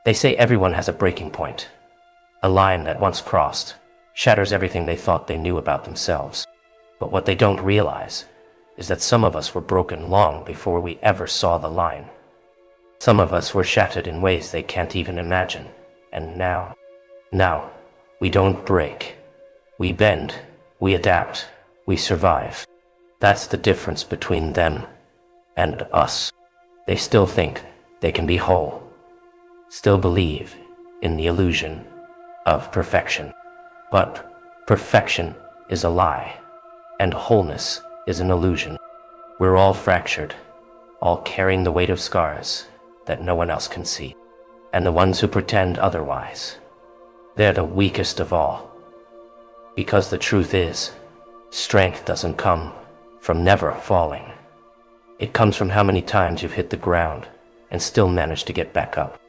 They say everyone has a breaking point, a line that once crossed shatters everything they thought they knew about themselves. But what they don't realize is that some of us were broken long before we ever saw the line. Some of us were shattered in ways they can't even imagine. And now, we don't break. We bend, we adapt, we survive. That's the difference between them and us. They still think they can be whole, still believe in the illusion of perfection. But perfection is a lie, and wholeness is an illusion. We're all fractured, all carrying the weight of scars that no one else can see. And the ones who pretend otherwise, they're the weakest of all. Because the truth is, strength doesn't come from never falling. It comes from how many times you've hit the ground and still managed to get back up.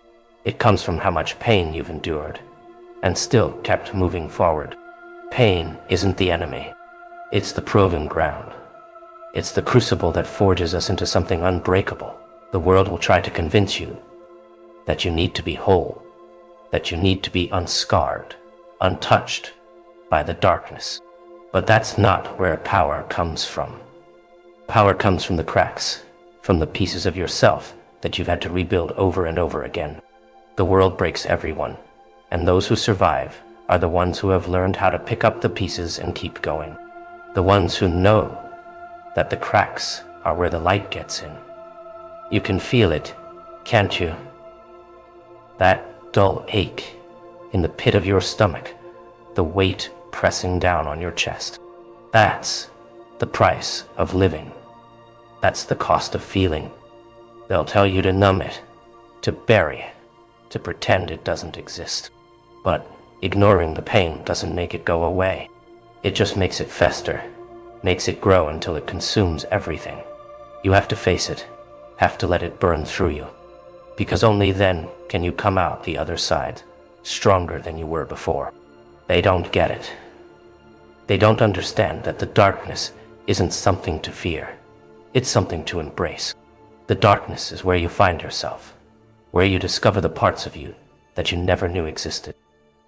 It comes from how much pain you've endured and still kept moving forward. Pain isn't the enemy. It's the proving ground. It's the crucible that forges us into something unbreakable. The world will try to convince you that you need to be whole, that you need to be unscarred, untouched by the darkness. But that's not where power comes from. Power comes from the cracks, from the pieces of yourself that you've had to rebuild over and over again. The world breaks everyone, and those who survive are the ones who have learned how to pick up the pieces and keep going. The ones who know that the cracks are where the light gets in. You can feel it, can't you? That dull ache in the pit of your stomach, the weight pressing down on your chest. That's the price of living. That's the cost of feeling. They'll tell you to numb it, to bury it, to pretend it doesn't exist. But ignoring the pain doesn't make it go away. It just makes it fester, makes it grow until it consumes everything. You have to face it, have to let it burn through you, because only then can you come out the other side, stronger than you were before. They don't get it. They don't understand that the darkness isn't something to fear. It's something to embrace. The darkness is where you find yourself, where you discover the parts of you that you never knew existed.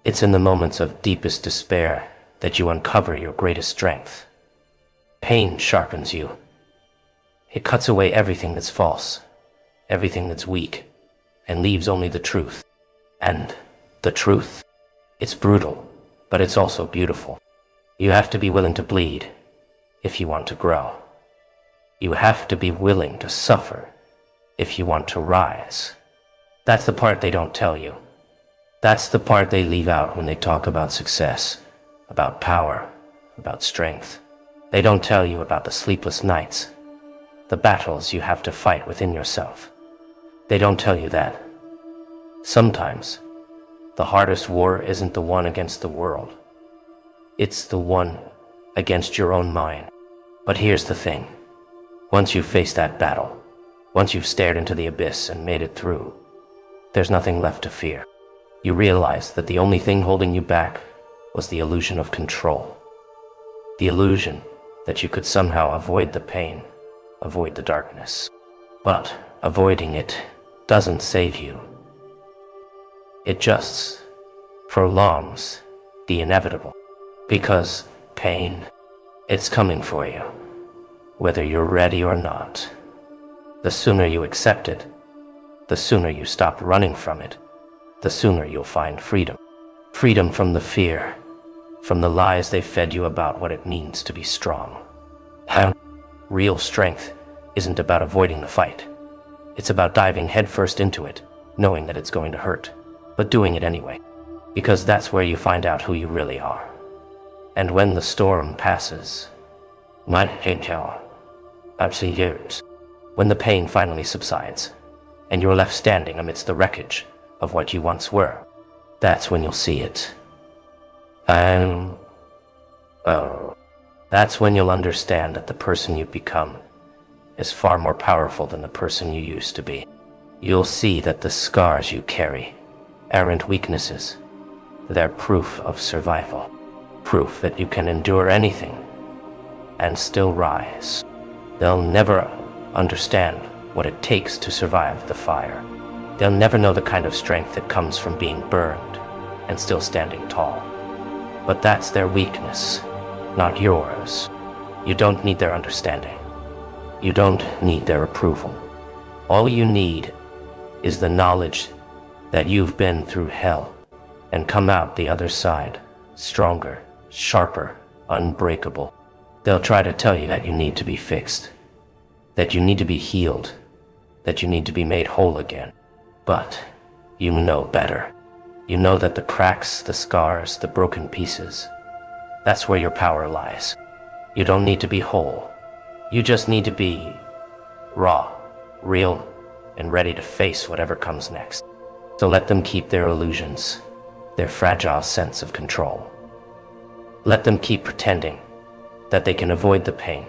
It's in the moments of deepest despair that you uncover your greatest strength. Pain sharpens you. It cuts away everything that's false, everything that's weak, and leaves only the truth. And the truth? It's brutal, but it's also beautiful. You have to be willing to bleed if you want to grow. You have to be willing to suffer if you want to rise. That's the part they don't tell you. That's the part they leave out when they talk about success, about power, about strength. They don't tell you about the sleepless nights, the battles you have to fight within yourself. They don't tell you that. Sometimes, the hardest war isn't the one against the world. It's the one against your own mind. But here's the thing. Once you've faced that battle, once you've stared into the abyss and made it through, there's nothing left to fear. You realize that the only thing holding you back was the illusion of control. The illusion that you could somehow avoid the pain, avoid the darkness. But avoiding it doesn't save you. It just prolongs the inevitable. Because pain, it's coming for you, whether you're ready or not. The sooner you accept it, the sooner you stop running from it, the sooner you'll find freedom. Freedom from the fear, from the lies they fed you about what it means to be strong. Real strength isn't about avoiding the fight. It's about diving headfirst into it, knowing that it's going to hurt, but doing it anyway, because that's where you find out who you really are. And when the storm passes, when the pain finally subsides, and you're left standing amidst the wreckage of what you once were, that's when you'll see it. That's when you'll understand that the person you've become is far more powerful than the person you used to be. You'll see that the scars you carry aren't weaknesses. They're proof of survival. Proof that you can endure anything and still rise. They'll never understand what it takes to survive the fire. They'll never know the kind of strength that comes from being burned and still standing tall. But that's their weakness, not yours. You don't need their understanding. You don't need their approval. All you need is the knowledge that you've been through hell and come out the other side, stronger, sharper, unbreakable. They'll try to tell you that you need to be fixed, that you need to be healed, that you need to be made whole again. But you know better. You know that the cracks, the scars, the broken pieces, that's where your power lies. You don't need to be whole. You just need to be raw, real, and ready to face whatever comes next. So let them keep their illusions, their fragile sense of control. Let them keep pretending that they can avoid the pain,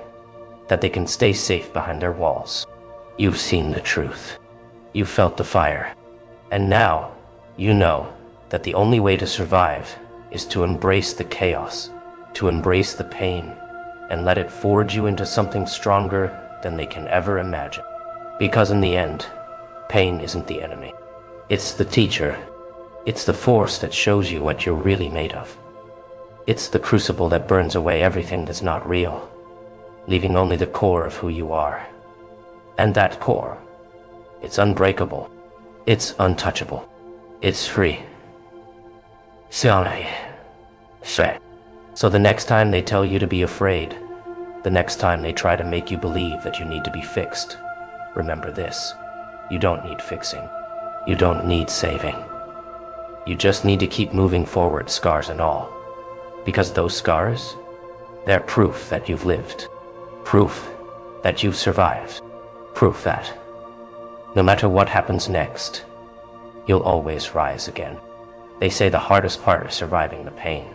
that they can stay safe behind their walls. You've seen the truth. You've felt the fire. And now you know that the only way to survive is to embrace the chaos, to embrace the pain, and let it forge you into something stronger than they can ever imagine. Because in the end, pain isn't the enemy. It's the teacher. It's the force that shows you what you're really made of. It's the crucible that burns away everything that's not real, leaving only the core of who you are. And that core, it's unbreakable. It's untouchable. It's free. So the next time they tell you to be afraid, the next time they try to make you believe that you need to be fixed, remember this: you don't need fixing. You don't need saving. You just need to keep moving forward, scars and all. Because those scars, they're proof that you've lived. Proof that you've survived. Proof that, no matter what happens next, you'll always rise again. They say the hardest part is surviving the pain.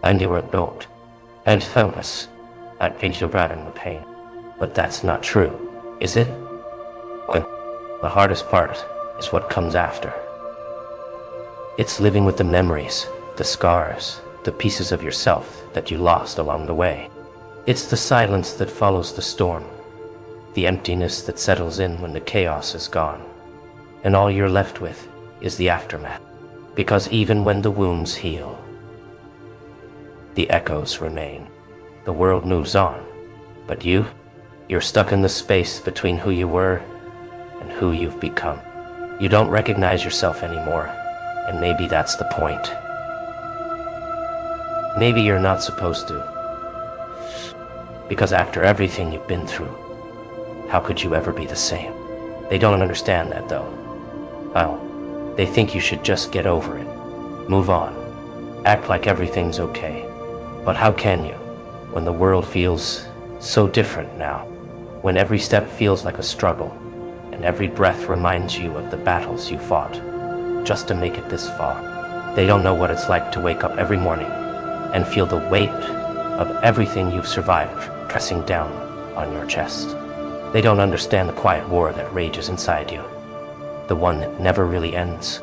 And you were built and famous at surviving the pain. But that's not true, is it? The hardest part is what comes after. It's living with the memories, the scars, the pieces of yourself that you lost along the way. It's the silence that follows the storm, the emptiness that settles in when the chaos is gone. And all you're left with is the aftermath. Because even when the wounds heal, the echoes remain. The world moves on, but you're stuck in the space between who you were and who you've become. You don't recognize yourself anymore, and maybe that's the point. Maybe you're not supposed to. Because after everything you've been through, how could you ever be the same? They don't understand that though. Well, they think you should just get over it, move on, act like everything's okay. But how can you, when the world feels so different now, when every step feels like a struggle, and every breath reminds you of the battles you fought, just to make it this far? They don't know what it's like to wake up every morning and feel the weight of everything you've survived pressing down on your chest. They don't understand the quiet war that rages inside you, the one that never really ends.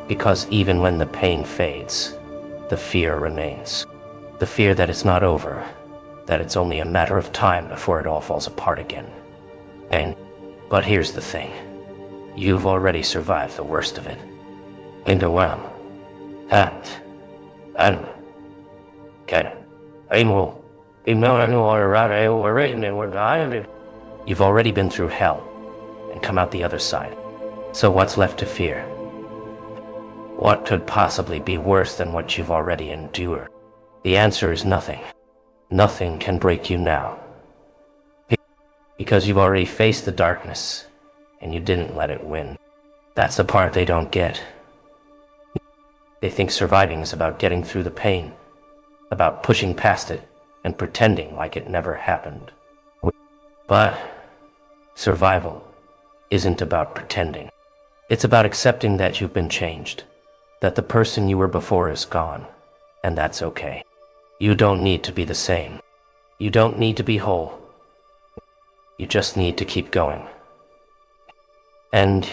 Because even when the pain fades, the fear remains. The fear that it's not over, that it's only a matter of time before it all falls apart again. But here's the thing. You've already survived the worst of it. You've already been through hell and come out the other side. So what's left to fear? What could possibly be worse than what you've already endured? The answer is nothing. Nothing can break you now. Because you've already faced the darkness, and you didn't let it win. That's the part they don't get. They think surviving is about getting through the pain, about pushing past it, and pretending like it never happened. But survival isn't about pretending. It's about accepting that you've been changed, that the person you were before is gone, and that's okay. You don't need to be the same. You don't need to be whole. You just need to keep going. And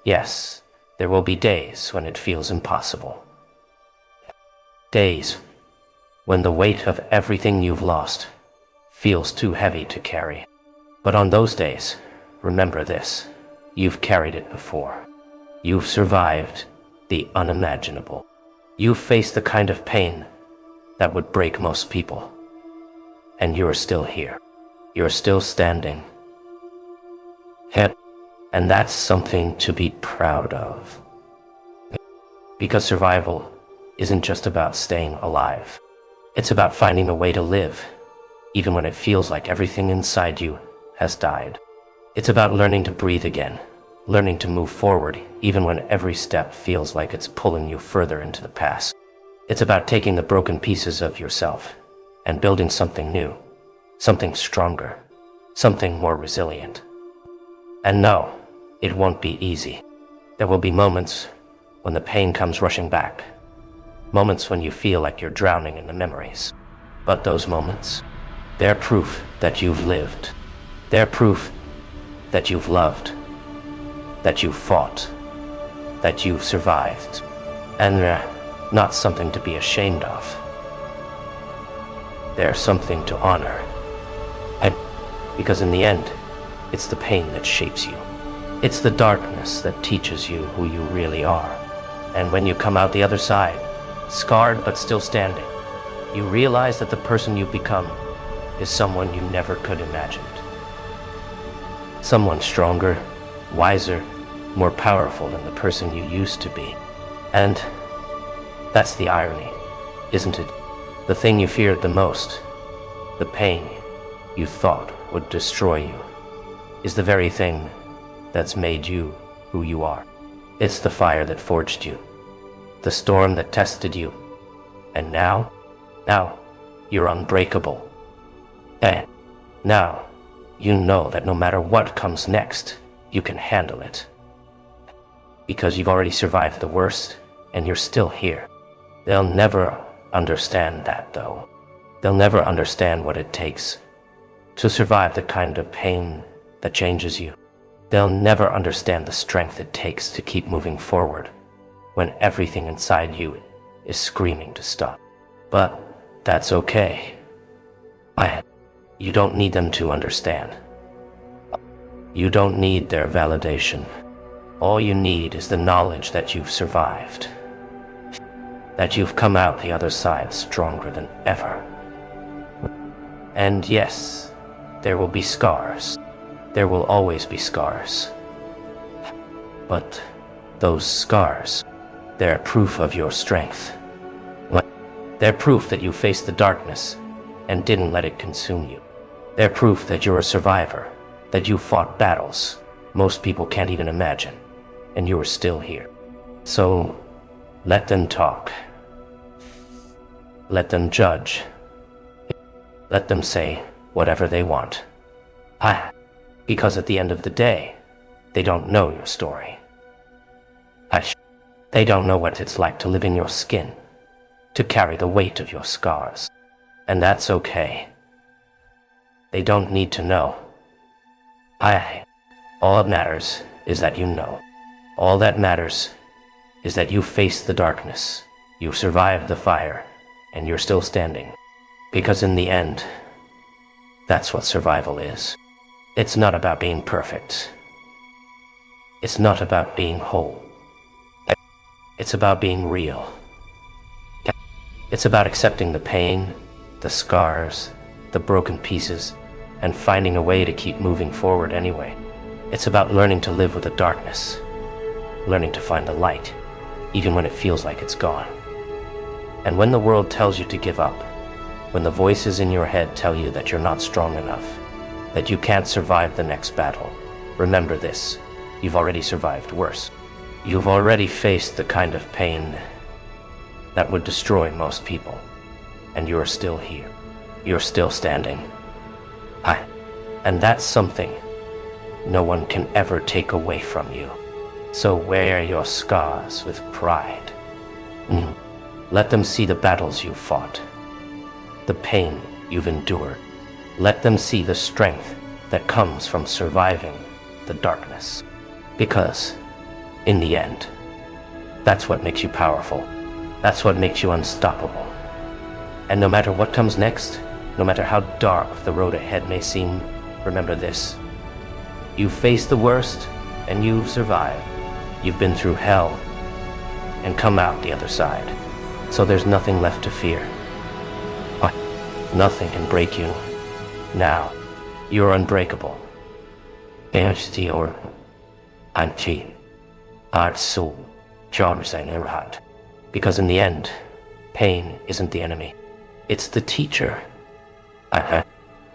yes, there will be days when it feels impossible. Days when the weight of everything you've lost feels too heavy to carry. But on those days, remember this: you've carried it before. You've survived the unimaginable. You've faced the kind of pain that would break most people. And you're still here. You're still standing. And that's something to be proud of. Because survival isn't just about staying alive. It's about finding a way to live, even when it feels like everything inside you has died. It's about learning to breathe again, learning to move forward, even when every step feels like it's pulling you further into the past. It's about taking the broken pieces of yourself and building something new, something stronger, something more resilient. And no, it won't be easy. There will be moments when the pain comes rushing back, moments when you feel like you're drowning in the memories. But those moments, they're proof that you've lived. They're proof that you've loved, that you've fought, that you've survived. And they're not something to be ashamed of. They're something to honor. And because in the end, it's the pain that shapes you. It's the darkness that teaches you who you really are. And when you come out the other side, scarred but still standing, you realize that the person you've become is someone you never could imagine. Someone stronger, wiser, more powerful than the person you used to be. And that's the irony, isn't it? The thing you feared the most, the pain you thought would destroy you, is the very thing that's made you who you are. It's the fire that forged you, the storm that tested you, and now you're unbreakable. And now you know that no matter what comes next, you can handle it. Because you've already survived the worst, and you're still here. They'll never understand that, though. They'll never understand what it takes to survive the kind of pain that changes you. They'll never understand the strength it takes to keep moving forward when everything inside you is screaming to stop. But that's okay. You don't need them to understand. You don't need their validation. All you need is the knowledge that you've survived, that you've come out the other side stronger than ever. And yes, there will be scars. There will always be scars. But those scars, they're proof of your strength. They're proof that you faced the darkness and didn't let it consume you. They're proof that you're a survivor, that you fought battles most people can't even imagine, and you are still here. So let them talk. Let them judge. Let them say whatever they want. Because at the end of the day, they don't know your story. They don't know what it's like to live in your skin, to carry the weight of your scars. And that's okay. They don't need to know. All that matters is that you know. All that matters is that you faced the darkness, you survived the fire, and you're still standing. Because in the end, that's what survival is. It's not about being perfect. It's not about being whole. It's about being real. It's about accepting the pain, the scars, the broken pieces, and finding a way to keep moving forward anyway. It's about learning to live with the darkness, learning to find the light, even when it feels like it's gone. And when the world tells you to give up, when the voices in your head tell you that you're not strong enough, that you can't survive the next battle, remember this: you've already survived worse. You've already faced the kind of pain that would destroy most people, and you're still here. You're still standing. And that's something no one can ever take away from you. So wear your scars with pride. Let them see the battles you fought, the pain you've endured. Let them see the strength that comes from surviving the darkness. Because, in the end, that's what makes you powerful. That's what makes you unstoppable. And no matter what comes next, no matter how dark the road ahead may seem, remember this: you've faced the worst and you've survived. You've been through hell and come out the other side. So there's nothing left to fear. Nothing can break you. Now, you're unbreakable. Or Anchi. Artsu. Because in the end, pain isn't the enemy. It's the teacher.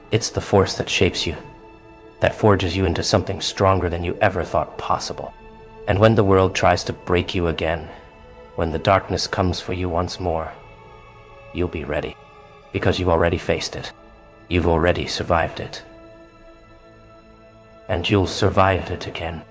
It's the force that shapes you, that forges you into something stronger than you ever thought possible. And when the world tries to break you again, when the darkness comes for you once more, you'll be ready, because you've already faced it. You've already survived it. And you'll survive it again.